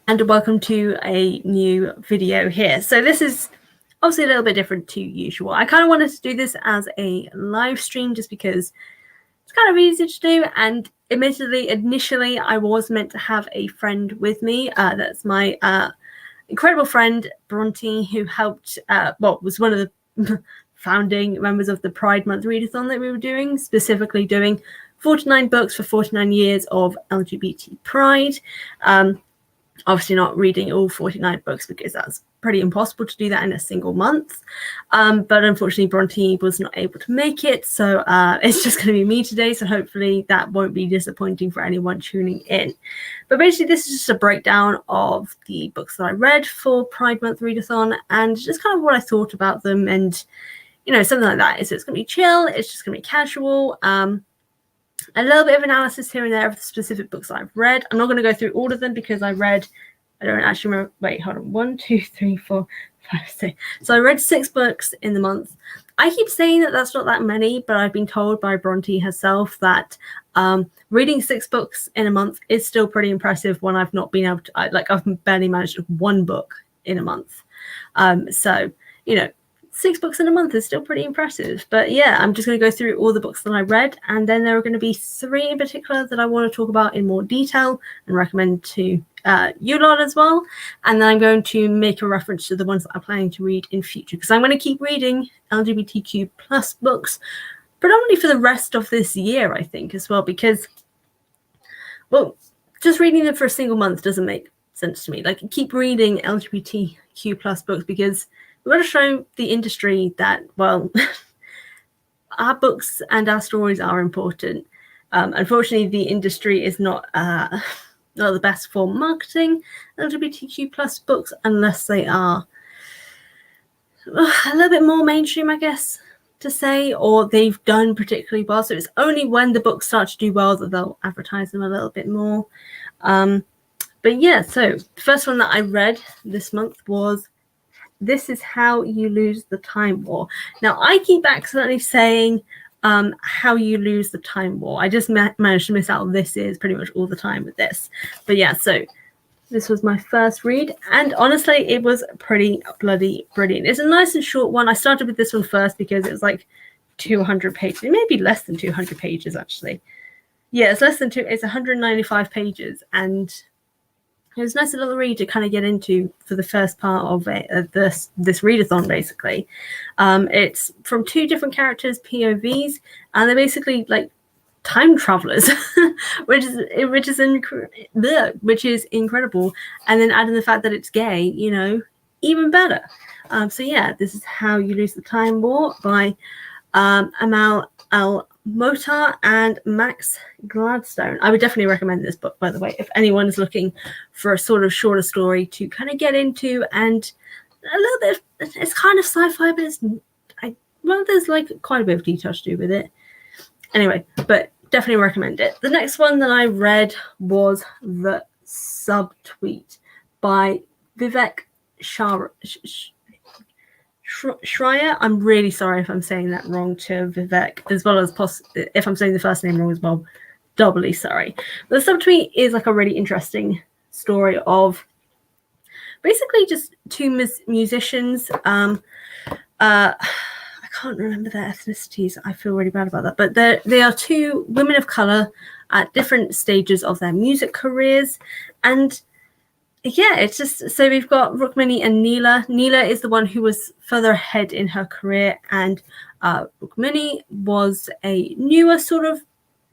and welcome to a new video here. So this is obviously a little bit different to usual. I kind of wanted to do this as a live stream just because it's kind of easy to do, and admittedly, initially I was meant to have a friend with me. That's my incredible friend Bronte, who helped, was one of the founding members of the Pridemonth Readathon that we were doing, specifically doing 49 books for 49 years of LGBT pride. Obviously not reading all 49 books because that's pretty impossible to do that in a single month. But unfortunately, Bronte was not able to make it. So it's just going to be me today. So hopefully that won't be disappointing for anyone tuning in. But basically, this is just a breakdown of the books that I read for Pridemonth Readathon and just kind of what I thought about them and, you know, something like that. So it's going to be chill. It's just going to be casual. A little bit of analysis here and there of the specific books that I've read. I'm not going to go through all of them because I don't actually remember. Wait, hold on. 1, 2, 3, 4, 5, 6. So I read 6 books in the month. I keep saying that that's not that many, but I've been told by Bronte herself that reading 6 books in a month is still pretty impressive when I've not been able to, I've barely managed 1 book in a month. So, you know, 6 books in a month is still pretty impressive. But yeah, I'm just going to go through all the books that I read, and then there are going to be 3 in particular that I want to talk about in more detail and recommend to you lot as well. And then I'm going to make a reference to the ones that I'm planning to read in future, because I'm going to keep reading LGBTQ plus books predominantly for the rest of this year, I think, as well, because, well, just reading them for a single month doesn't make sense to me. Like, keep reading LGBTQ plus books because we've got to show the industry that, well, our books and our stories are important. Unfortunately, the industry is not the best for marketing LGBTQ plus books unless they are a little bit more mainstream, I guess, to say, or they've done particularly well. So it's only when the books start to do well that they'll advertise them a little bit more. But yeah, so the first one that I read this month was This Is How You Lose the Time War. Now, I keep accidentally saying How You Lose the Time War. I just managed to miss out This Is pretty much all the time with this. But yeah, so this was my first read, and honestly, it was pretty bloody brilliant. It's a nice and short one. I started with this one first because it was like 200 pages. It may be less than 200 pages, actually. Yeah, it's less than it's 195 pages, and it was a nice little read to kind of get into for the first part of it, this readathon, basically. It's from 2 different characters' POVs, and they're basically like time travelers, which is incredible. And then adding the fact that it's gay, you know, even better. So yeah, This Is How You Lose the Time War by Amal Al-Motar and Max Gladstone. I would definitely recommend this book, by the way, if anyone is looking for a sort of shorter story to kind of get into, and a little bit it's kind of sci-fi, but there's like quite a bit of detail to do with it. Anyway, but definitely recommend it. The next one that I read was The Subtweet by Vivek Schreier. I'm really sorry if I'm saying that wrong to Vivek, as well as if I'm saying the first name wrong as well, doubly sorry. The Subtweet is like a really interesting story of basically just 2 musicians. I can't remember their ethnicities. I feel really bad about that. But they are 2 women of color at different stages of their music careers. And yeah, it's just, so we've got Rukmini and Neela. Neela is the one who was further ahead in her career, and Rukmini was a newer sort of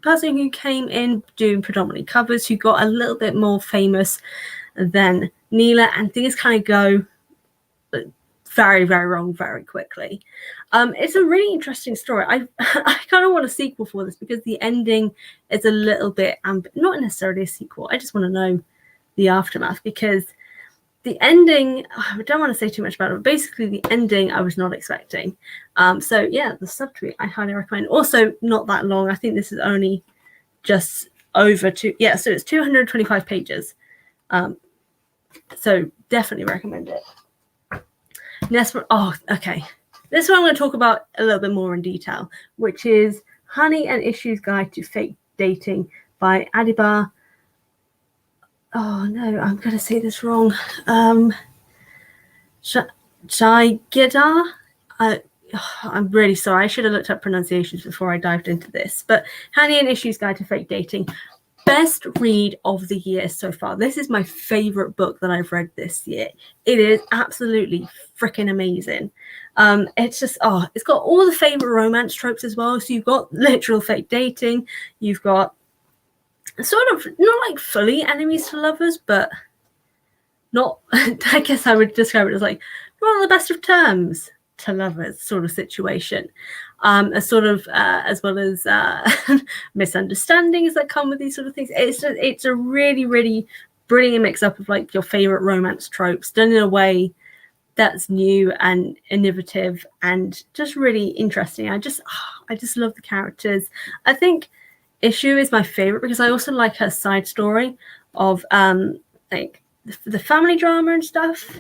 person who came in doing predominantly covers, who got a little bit more famous than Neela, and things kind of go very, very wrong very quickly. It's a really interesting story. I kind of want a sequel for this because the ending is a little bit, not necessarily a sequel. I just want to know the aftermath, because the ending, I don't want to say too much about it, but basically the ending I was not expecting. So yeah, The Subtweet, I highly recommend. Also, not that long. I think this is only just over so it's 225 pages. So definitely recommend it. Next one, okay. This one I'm going to talk about a little bit more in detail, which is Honey and Issue's Guide to Fake Dating by Adiba oh no, I'm going to say this wrong. Shaigida. I'm really sorry. I should have looked up pronunciations before I dived into this. But Honey and Issues Guide to Fake Dating. Best read of the year so far. This is my favorite book that I've read this year. It is absolutely freaking amazing. It's just, it's got all the favorite romance tropes as well. So you've got literal fake dating. You've got sort of not like fully enemies to lovers, but not, I guess I would describe it as like not on the best of terms to lovers sort of situation. A sort of as well as misunderstandings that come with these sort of things. It's a really, really brilliant mix up of like your favorite romance tropes done in a way that's new and innovative and just really interesting. I just love the characters. I think Issue is my favorite because I also like her side story of like the family drama and stuff.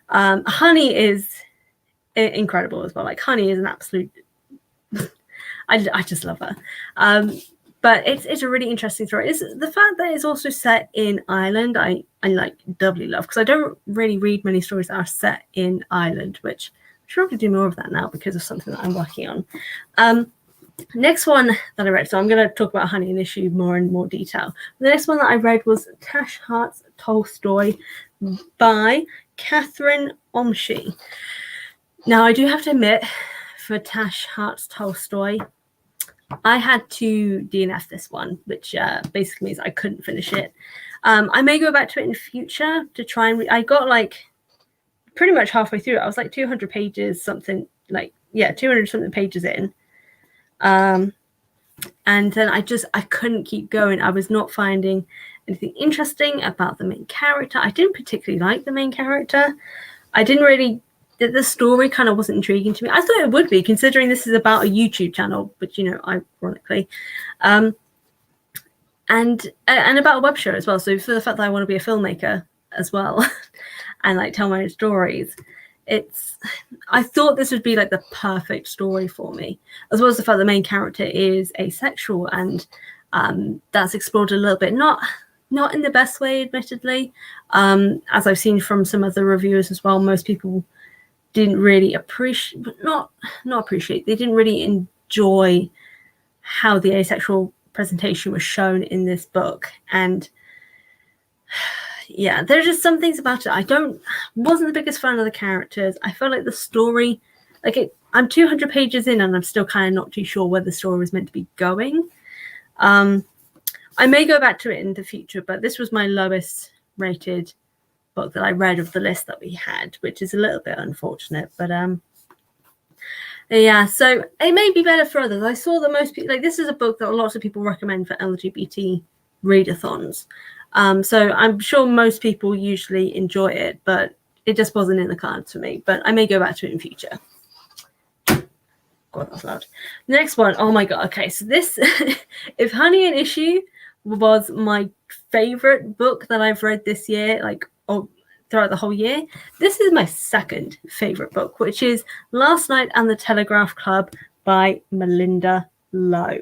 Honey is incredible as well. Like Honey is an absolute, I just love her. But it's a really interesting story. It's the fact that it's also set in Ireland. I like doubly love because I don't really read many stories that are set in Ireland, which I should probably do more of that now because of something that I'm working on. Next one that I read, so I'm going to talk about Honey and Issue more in more detail. The next one that I read was Harts, Tolstoy by Catherine Omshi. Now, I do have to admit, for Harts, Tolstoy, I had to DNF this one, which basically means I couldn't finish it. I may go back to it in the future to try and I got like pretty much halfway through it. I was like 200 pages, something like, 200 something pages in. And then I couldn't keep going. I was not finding anything interesting about the main character. I didn't particularly like the main character. The story kind of wasn't intriguing to me. I thought it would be, considering this is about a YouTube channel, but ironically, and about a web show as well. So for the fact that I want to be a filmmaker as well, and like tell my own stories, I thought this would be like the perfect story for me, as well as the fact the main character is asexual, and that's explored a little bit, not in the best way, admittedly, as I've seen from some other reviewers as well. Most people didn't really appreciate, they didn't really enjoy how the asexual presentation was shown in this book. And yeah, there's just some things about it. Wasn't the biggest fan of the characters. I felt like the story, I'm 200 pages in and I'm still kind of not too sure where the story was meant to be going. I may go back to it in the future, but this was my lowest rated book that I read of the list that we had, which is a little bit unfortunate, but yeah, so it may be better for others. I saw that most people, this is a book that lots of people recommend for LGBT readathons. So I'm sure most people usually enjoy it, but it just wasn't in the cards for me. But I may go back to it in future. God, that's loud. The next one, oh my God. Okay, so this, if Honey and Issue was my favorite book that I've read this year, throughout the whole year, this is my second favorite book, which is Last Night and the Telegraph Club by Melinda Lowe.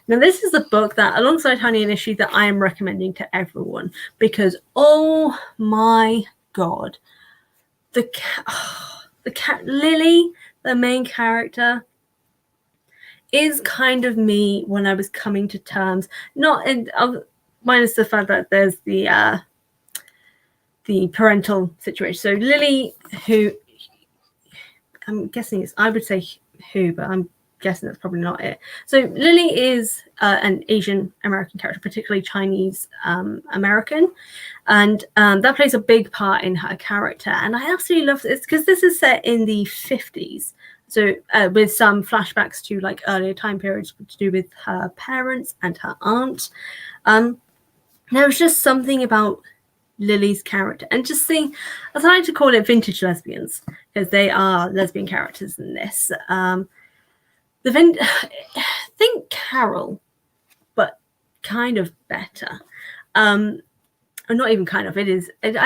Now, this is a book that, alongside Honey and Issue, that I am recommending to everyone because, oh my God, Lily, the main character, is kind of me when I was coming to terms, minus the fact that there's the parental situation. So Lily, who I'm guessing I would say who, but I'm guessing that's probably not it. So Lily is an Asian American character, particularly Chinese American, and that plays a big part in her character. And I absolutely love this because this is set in the 50s. So with some flashbacks to earlier time periods to do with her parents and her aunt. There was just something about Lily's character, and just seeing, as I like to call it, vintage lesbians, because they are lesbian characters in this. Think Carol, but kind of better. Or not even kind of. I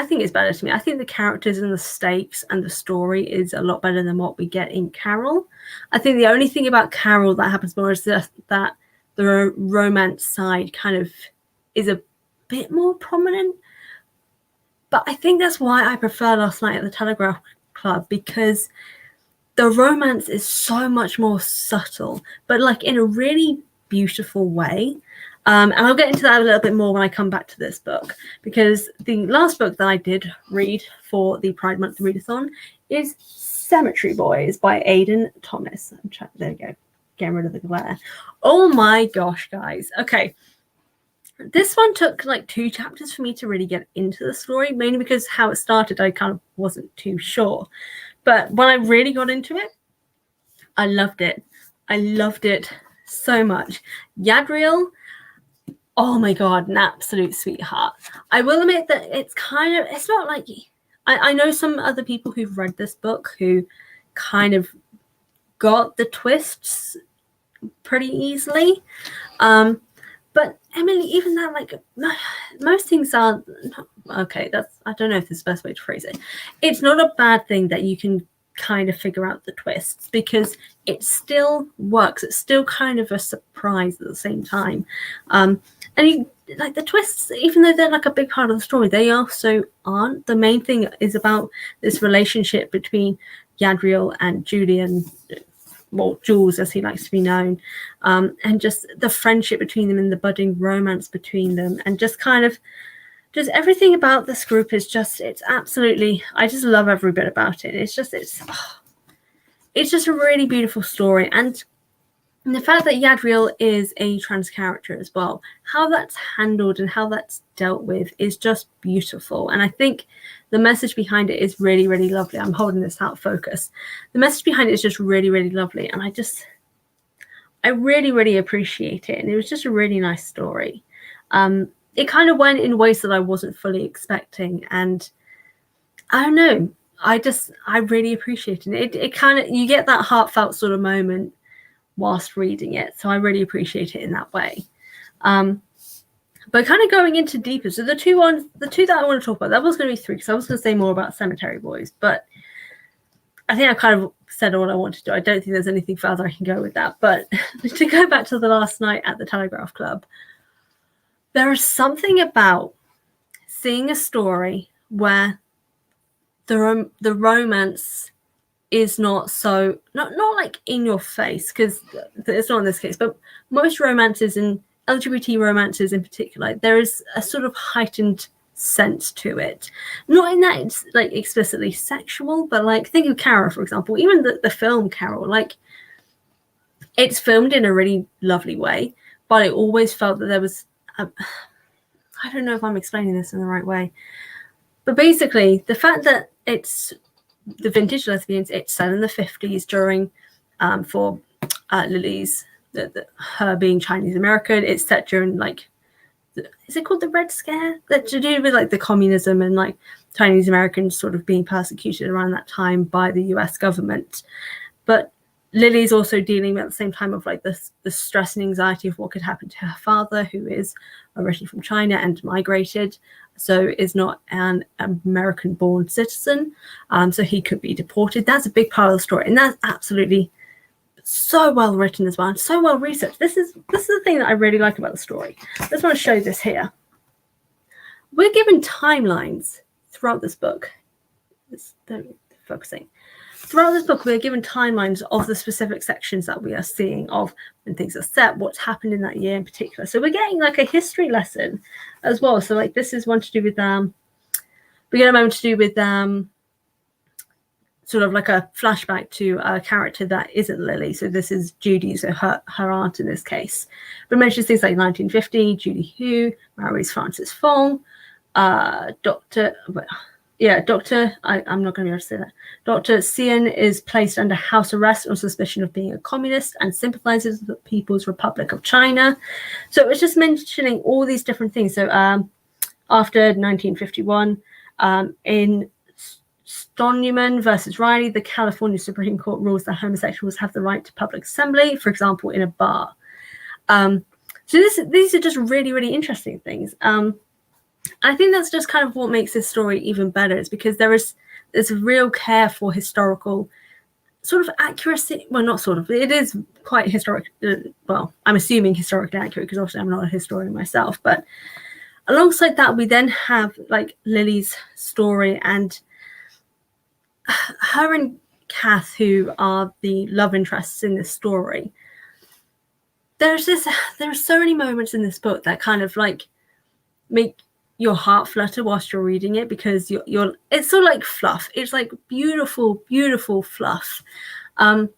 think it's better to me. I think the characters and the stakes and the story is a lot better than what we get in Carol. I think the only thing about Carol that happens more is that the romance side kind of is a bit more prominent. But I think that's why I prefer Last Night at the Telegraph Club, because the romance is so much more subtle, but like in a really beautiful way. And I'll get into that a little bit more when I come back to this book, because the last book that I did read for the Pride Month Readathon is Cemetery Boys by Aidan Thomas. There we go. Getting rid of the glare. Oh my gosh, guys. Okay. This one took like 2 chapters for me to really get into the story, mainly because how it started, I kind of wasn't too sure. But when I really got into it, I loved it. I loved it so much. Yadriel, oh my God, an absolute sweetheart. I will admit that it's not like, I know some other people who've read this book who kind of got the twists pretty easily. But Emily, even that, like, most things are, okay, I don't know if this is the best way to phrase it. It's not a bad thing that you can kind of figure out the twists, because it still works. It's still kind of a surprise at the same time. And like the twists, even though they're like a big part of the story, they also aren't. The main thing is about this relationship between Yadriel and Julian, well, Jules as he likes to be known, and just the friendship between them and the budding romance between them, and just kind of just everything about this group is just, it's absolutely, I just love every bit about it. It's just a really beautiful story. And the fact that Yadriel is a trans character as well, how that's handled and how that's dealt with is just beautiful. And I think the message behind it is really, really lovely. I'm holding this out of focus. The message behind it is just really, really lovely. And I really, really appreciate it. And it was just a really nice story. It kind of went in ways that I wasn't fully expecting. And I don't know, I really appreciate it. It kind of, you get that heartfelt sort of moment whilst reading it. So I really appreciate it in that way. But kind of going into deeper, so the two that I want to talk about, that was going to be 3, because I was going to say more about Cemetery Boys, but I think I kind of said all I wanted to do. I don't think there's anything further I can go with that. But to go back to the Last Night at the Telegraph Club, there is something about seeing a story where the romance is not so, not like in your face, because it's not in this case, but most romances, and LGBT romances in particular, there is a sort of heightened sense to it. Not in that it's like explicitly sexual, but like think of Carol, for example. Even the film Carol, like it's filmed in a really lovely way, but I always felt that there was I don't know if I'm explaining this in the right way, but basically the fact that it's the vintage lesbians, it's set in the 50s during for Lily's her being Chinese American. It's set during like, is it called the Red Scare? That to do with like the communism and like Chinese Americans sort of being persecuted around that time by the US government. But Lily's also dealing at the same time of like the stress and anxiety of what could happen to her father, who is originally from China and migrated, so is not an American-born citizen. So he could be deported. That's a big part of the story, and that's absolutely so well written as well, and so well researched. This is the thing that I really like about the story. I just want to show this here. We're given timelines throughout this book. Focusing. Throughout this book, we're given timelines of the specific sections that we are seeing of when things are set, what's happened in that year in particular. So we're getting like a history lesson as well. So like this is one to do with we get a moment to do with sort of like a flashback to a character that isn't Lily. So this is Judy, so her aunt in this case. But mentions things like 1950, Judy Hu marries Francis Fong, Dr. I'm not going to be able to say that. Dr. Xian is placed under house arrest on suspicion of being a communist and sympathizes with the People's Republic of China. So it was just mentioning all these different things. So after 1951, in Stoneman versus Riley, the California Supreme Court rules that homosexuals have the right to public assembly, for example, in a bar. So these are just really, really interesting things. I think that's just kind of what makes this story even better, is because there's real care for historical sort of accuracy. Well, not sort of, it is quite historic. Well, I'm assuming historically accurate, because obviously I'm not a historian myself, but alongside that, we then have like Lily's story, and her and Kath, who are the love interests in this story. There are so many moments in this book that kind of like make your heart flutter whilst you're reading it, because it's sort of like fluff. It's like beautiful, beautiful fluff. And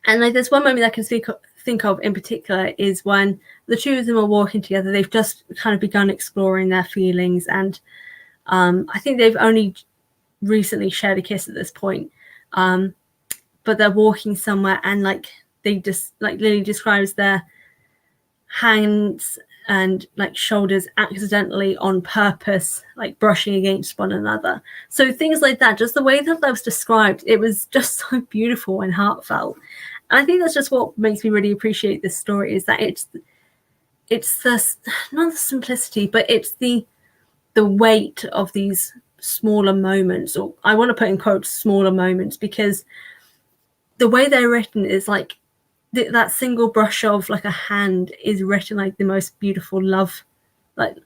like there's one moment that I can think of in particular is when the two of them are walking together. They've just kind of begun exploring their feelings, and I think they've only recently shared a kiss at this point. But they're walking somewhere, and like they just, like Lily describes, their hands and like shoulders accidentally on purpose, like brushing against one another. So things like that, just the way that was described, it was just so beautiful and heartfelt. And I think that's just what makes me really appreciate this story, is that it's the, not the simplicity, but it's the weight of these smaller moments, or I want to put in quotes smaller moments, because the way they're written is like that single brush of like a hand is written like the most beautiful love, like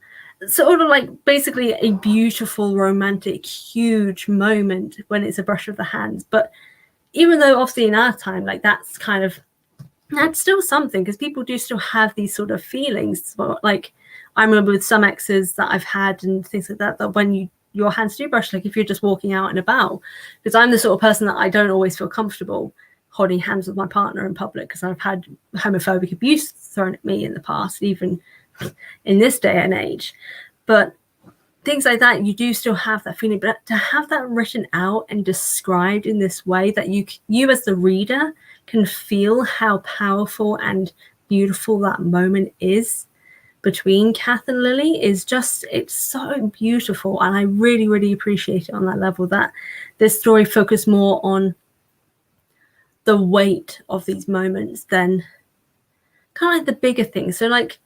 sort of like basically a beautiful romantic huge moment when it's a brush of the hands. But even though obviously in our time, like that's still something, because people do still have these sort of feelings. Like I remember with some exes that I've had and things like that, that when your hands do brush, like if you're just walking out and about, because I'm the sort of person that I don't always feel comfortable holding hands with my partner in public, because I've had homophobic abuse thrown at me in the past, even in this day and age. But things like that, you do still have that feeling, but to have that written out and described in this way that you as the reader can feel how powerful and beautiful that moment is between Kath and Lily is just, it's so beautiful. And I really, really appreciate it on that level, that this story focused more on the weight of these moments than kind of like the bigger things. So like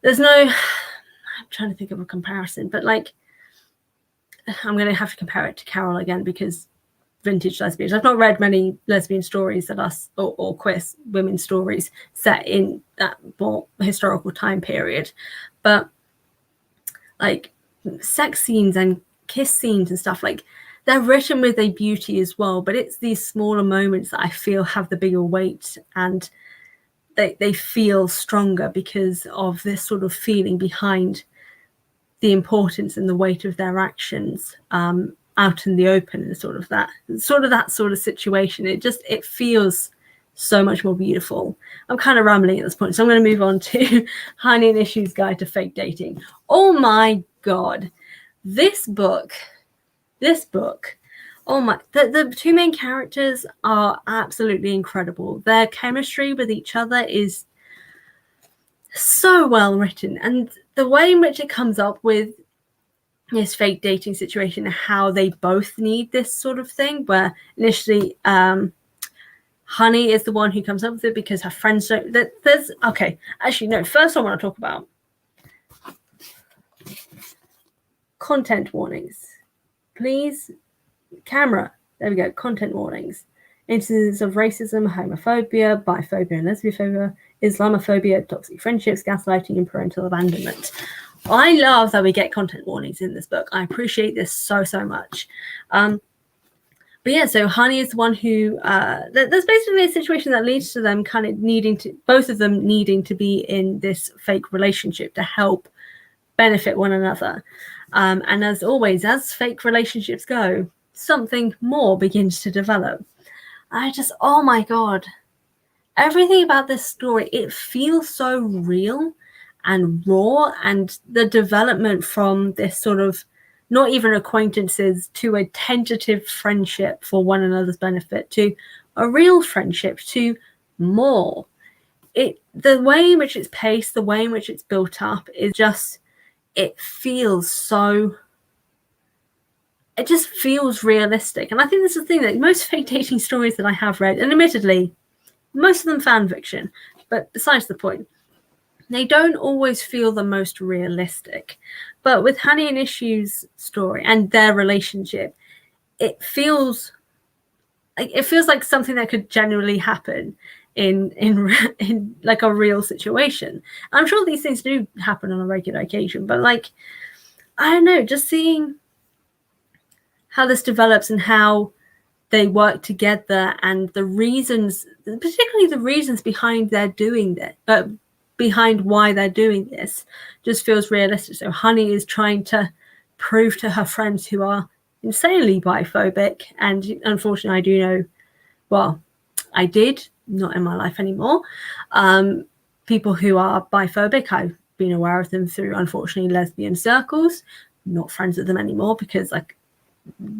there's no, I'm trying to think of a comparison, but like I'm going to have to compare it to Carol again, because vintage lesbians. I've not read many lesbian stories that or queer women stories set in that more historical time period, but like sex scenes and kiss scenes and stuff, like they're written with a beauty as well, but it's these smaller moments that I feel have the bigger weight, and they feel stronger because of this sort of feeling behind the importance and the weight of their actions out in the open, and sort of that sort of situation. It feels so much more beautiful. I'm kind of rambling at this point, so I'm going to move on to Honey and Issue's Guide to Fake Dating. Oh my god, this book, oh my, the two main characters are absolutely incredible. Their chemistry with each other is so well written, and the way in which it comes up with this fake dating situation, how they both need this sort of thing, where initially Honey is the one who comes up with it because her friends don't. There's okay, actually no, first I want to talk about content warnings. Please, camera, there we go, content warnings. Instances of racism, homophobia, biphobia and lesbophobia, Islamophobia, toxic friendships, gaslighting, and parental abandonment. I love that we get content warnings in this book. I appreciate this so much. But yeah, so Honey is the one who, there's basically a situation that leads to them kind of both of them needing to be in this fake relationship to help benefit one another. And as always, as fake relationships go, something more begins to develop. Oh my God, everything about this story, it feels so real and raw, and the development from this sort of not even acquaintances to a tentative friendship for one another's benefit to a real friendship to more. The way in which it's paced, the way in which it's built up is just, it just feels realistic. And I think this is the thing, that most fake dating stories that I have read, and admittedly, most of them fan fiction, but besides the point, they don't always feel the most realistic. But with Honey and Issue's story and their relationship, it feels like something that could genuinely happen. in like a real situation. I'm sure these things do happen on a regular occasion, but like, I don't know, just seeing how this develops and how they work together and the reasons, particularly the reasons behind their doing that, but behind why they're doing this, just feels realistic. So Honey is trying to prove to her friends who are insanely biphobic, and unfortunately I do know, well, I did, not in my life anymore, people who are biphobic. I've been aware of them through, unfortunately, lesbian circles. Not friends with them anymore because like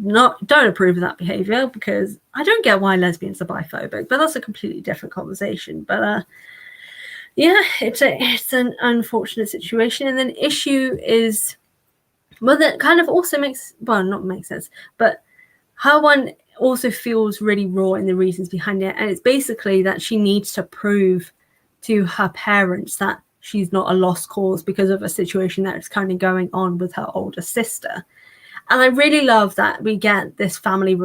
don't approve of that behavior, because I don't get why lesbians are biphobic, but that's a completely different conversation. But yeah, it's an unfortunate situation. And then issue is, well, that kind of also makes, well, not makes sense, but her one also feels really raw in the reasons behind it. And it's basically that she needs to prove to her parents that she's not a lost cause because of a situation that's kind of going on with her older sister. And I really love that we get this family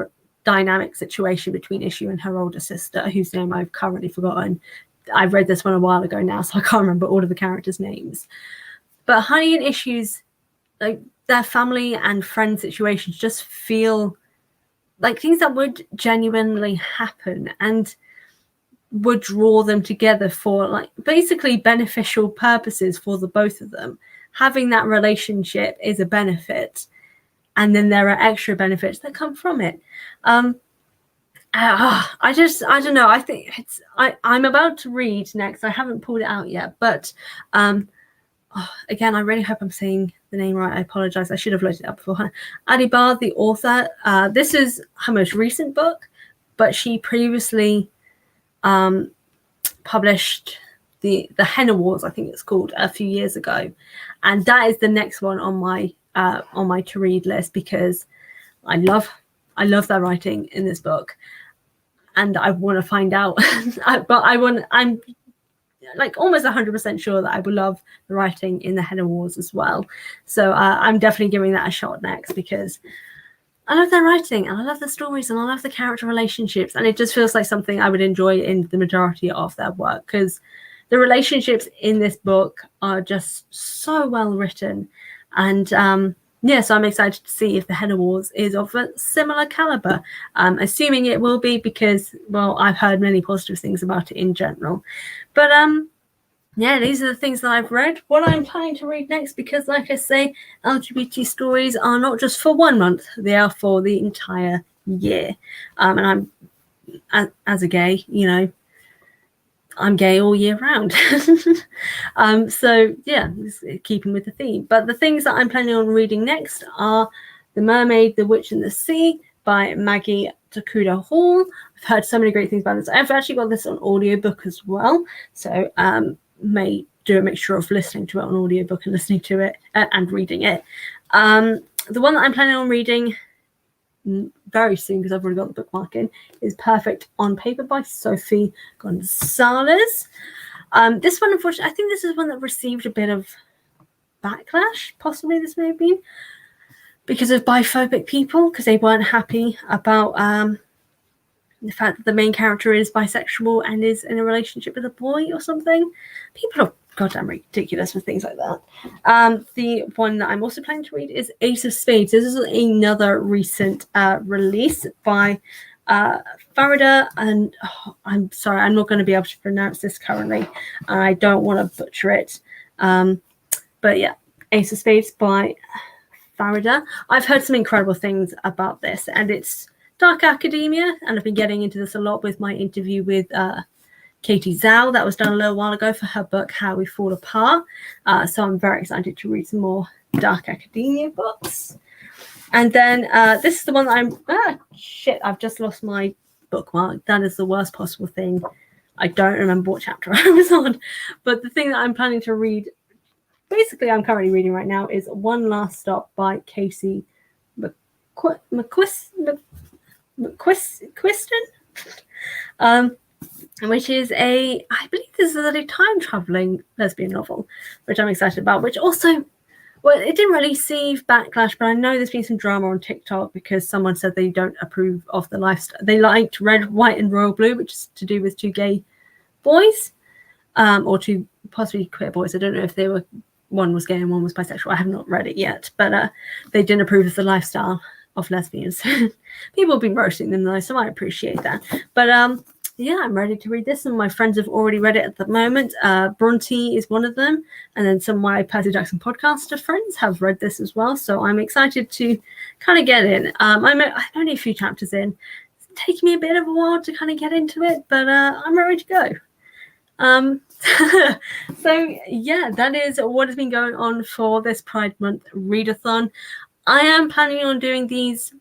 dynamic situation between Issue and her older sister, whose name I've currently forgotten. I read this one a while ago now, so I can't remember all of the characters' names. But Honey and Issue's, like, their family and friend situations just feel like things that would genuinely happen and would draw them together for like basically beneficial purposes for the both of them. Having that relationship is a benefit, and then there are extra benefits that come from it. I don't know. I think I'm about to read next. I haven't pulled it out yet, but again, I really hope I'm saying the name right. I apologize. I should have looked it up beforehand. Adibar, the author. This is her most recent book, but she previously published the Henna Wars, I think it's called, a few years ago, and that is the next one on my to read list, because I love their writing in this book, and I want to find out. But I'm like almost 100% sure that I will love the writing in the Henna Wars as well. So I'm definitely giving that a shot next, because I love their writing and I love the stories and I love the character relationships, and it just feels like something I would enjoy in the majority of their work, because the relationships in this book are just so well written. And yeah, so I'm excited to see if the Henna Wars is of a similar caliber. Assuming it will be, because, well, I've heard many positive things about it in general. But yeah, these are the things that I've read. What I'm planning to read next, because like I say, LGBT stories are not just for 1 month, they are for the entire year. And I'm, as a gay, you know, I'm gay all year round. So yeah, keeping with the theme. But the things that I'm planning on reading next are The Mermaid, the Witch and the Sea by Maggie Takuda Hall. I've heard so many great things about this. I've actually got this on audiobook as well, so may do a mixture of listening to it on audiobook and listening to it and reading it. The one that I'm planning on reading very soon, because I've already got the bookmark in, is Perfect on Paper by Sophie Gonzalez. This one, unfortunately, I think this is one that received a bit of backlash, possibly this may have been, because of biphobic people, because they weren't happy about the fact that the main character is bisexual and is in a relationship with a boy or something. People are goddamn ridiculous with things like that. The one that I'm also planning to read is Ace of Spades. This is another recent release by Farida, and I'm sorry, I'm not going to be able to pronounce this currently. I don't want to butcher it. But yeah, Ace of Spades by Farida. I've heard some incredible things about this, and it's dark academia, and I've been getting into this a lot with my interview with Katie Zhao that was done a little while ago for her book How We Fall Apart. So I'm very excited to read some more dark academia books. And then this is the one that I've just lost my bookmark. That is the worst possible thing. I don't remember what chapter I was on, but the thing that I'm planning to read, basically I'm currently reading right now, is One Last Stop by Casey McQuiston, which is I believe this is a time traveling lesbian novel, which I'm excited about, which also, well, it didn't really receive backlash, but I know there's been some drama on TikTok because someone said they don't approve of the lifestyle. They liked Red, White and Royal Blue, which is to do with two gay boys, or 2 possibly queer boys. I don't know if they were, one was gay and one was bisexual. I have not read it yet, but they didn't approve of the lifestyle of lesbians. People have been roasting them though, so I appreciate that. But yeah, I'm ready to read this, and my friends have already read it at the moment. Bronte is one of them, and then some of my Percy Jackson podcaster friends have read this as well, so I'm excited to kind of get in. I'm only a few chapters in. It's taking me a bit of a while to kind of get into it, but I'm ready to go. So yeah, that is what has been going on for this Pride Month readathon. I am planning on doing these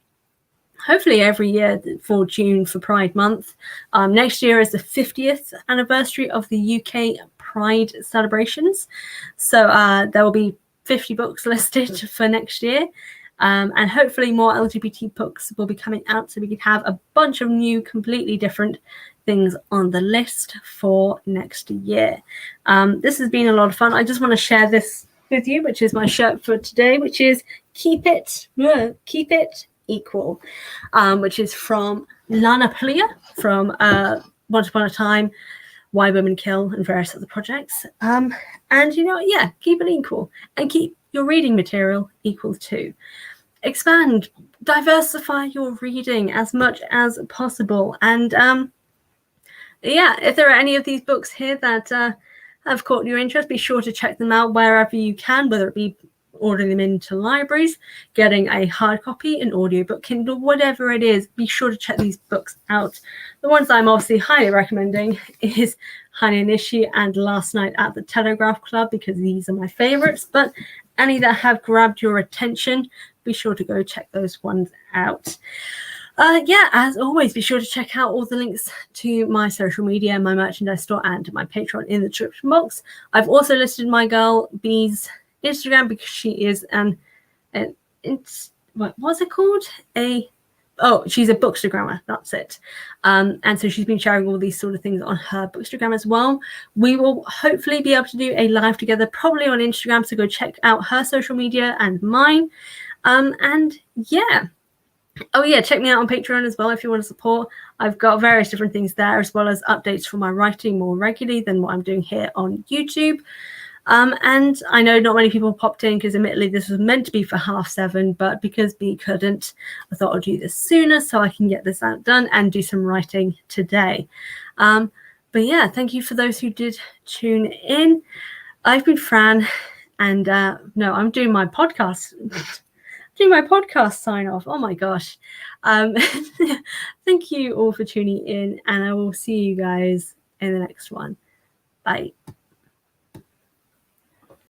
hopefully every year for June for Pride Month. Next year is the 50th anniversary of the UK Pride celebrations. So there will be 50 books listed for next year. And hopefully more LGBT books will be coming out, so we can have a bunch of new, completely different things on the list for next year. This has been a lot of fun. I just want to share this with you, which is my shirt for today, which is Keep It Equal, which is from Lana Plia from Once Upon a Time, Why Women Kill, and various other projects. And you know, yeah, keep it equal, and keep your reading material equal too. Expand, diversify your reading as much as possible. And yeah, if there are any of these books here that have caught your interest, be sure to check them out wherever you can, whether it be ordering them into libraries, getting a hard copy, an audiobook, Kindle, whatever it is. Be sure to check these books out. The ones I'm obviously highly recommending is Honey and Issue and Last Night at the Telegraph Club, because these are my favorites. But any that have grabbed your attention, be sure to go check those ones out. Yeah, as always, be sure to check out all the links to my social media, my merchandise store, and my Patreon in the description box. I've also listed my girl Bee's Instagram, because she is what's it called? She's a bookstagrammer, that's it. And so she's been sharing all these sort of things on her bookstagram as well. We will hopefully be able to do a live together, probably on Instagram, so go check out her social media and mine. And yeah. Oh yeah, check me out on Patreon as well if you want to support. I've got various different things there, as well as updates for my writing more regularly than what I'm doing here on YouTube. And I know not many people popped in, because admittedly this was meant to be for 7:30, but because B couldn't, I thought I'd do this sooner so I can get this out done and do some writing today. But yeah, thank you for those who did tune in. I've been Fran, and no, I'm doing my podcast. Sign off. Oh my gosh. Thank you all for tuning in, and I will see you guys in the next one. Bye.